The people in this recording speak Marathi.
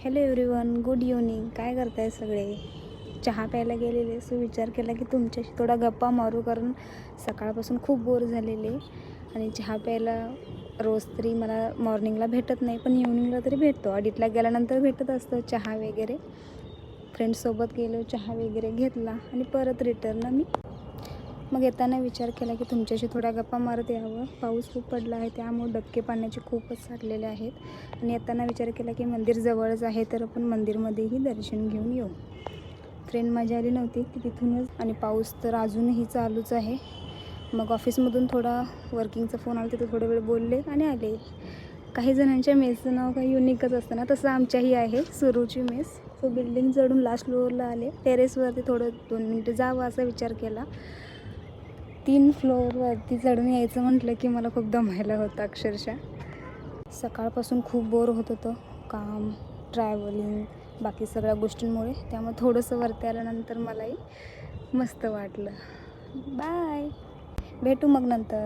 Hello everyone, good evening. काय करताय सगळे? चहा प्यायला गेलेले. सो विचार केला की तुमच्याशी थोडा गप्पा मारू, कारण सकाळपासून खूप बोर झालेले आणि चहा प्यायला रोज तरी मला मॉर्निंगला भेटत नाही, पण इव्हनिंगला तरी भेटतो. ऑडिटला गेल्यानंतर भेटत असतं चहा वगैरे. फ्रेंड्ससोबत गेलो, चहा वगैरे घेतला आणि परत रिटर्न मी मग येताना विचार केला की तुमच्याशी थोड्या गप्पा मारत यावं. पाऊस खूप पडला आहे, त्यामुळे डबके पाण्याचे खूपच साठलेले आहेत आणि येताना विचार केला की मंदिर जवळच आहे, तर आपण मंदिरमध्येही दर्शन घेऊन येऊ. ट्रेन माझी आली नव्हती की तिथूनच, आणि पाऊस तर अजूनही चालूच आहे. मग ऑफिसमधून थोडा वर्किंगचा फोन आला, तिथं थोडा वेळ बोलले आणि आले. काही जणांच्या मेसचं नाव काही युनिकच असतं ना, तसं आमच्याही आहे, सुरूची मेस. सो बिल्डिंग चढून लास्ट फ्लोअरला आले. टेरेसवरती थोडं 2 मिनटं जावं असा विचार केला. 3 फ्लोअरवरती चढून यायचं म्हटलं की मला खूप दमायला होतं अक्षरशः. सकाळपासून खूप बोर होत होतं, काम, ट्रॅव्हलिंग, बाकी सगळ्या गोष्टींमुळे. त्यामुळे थोडंसं वरती आल्यानंतर मलाही मस्त वाटलं. बाय, भेटू मग नंतर.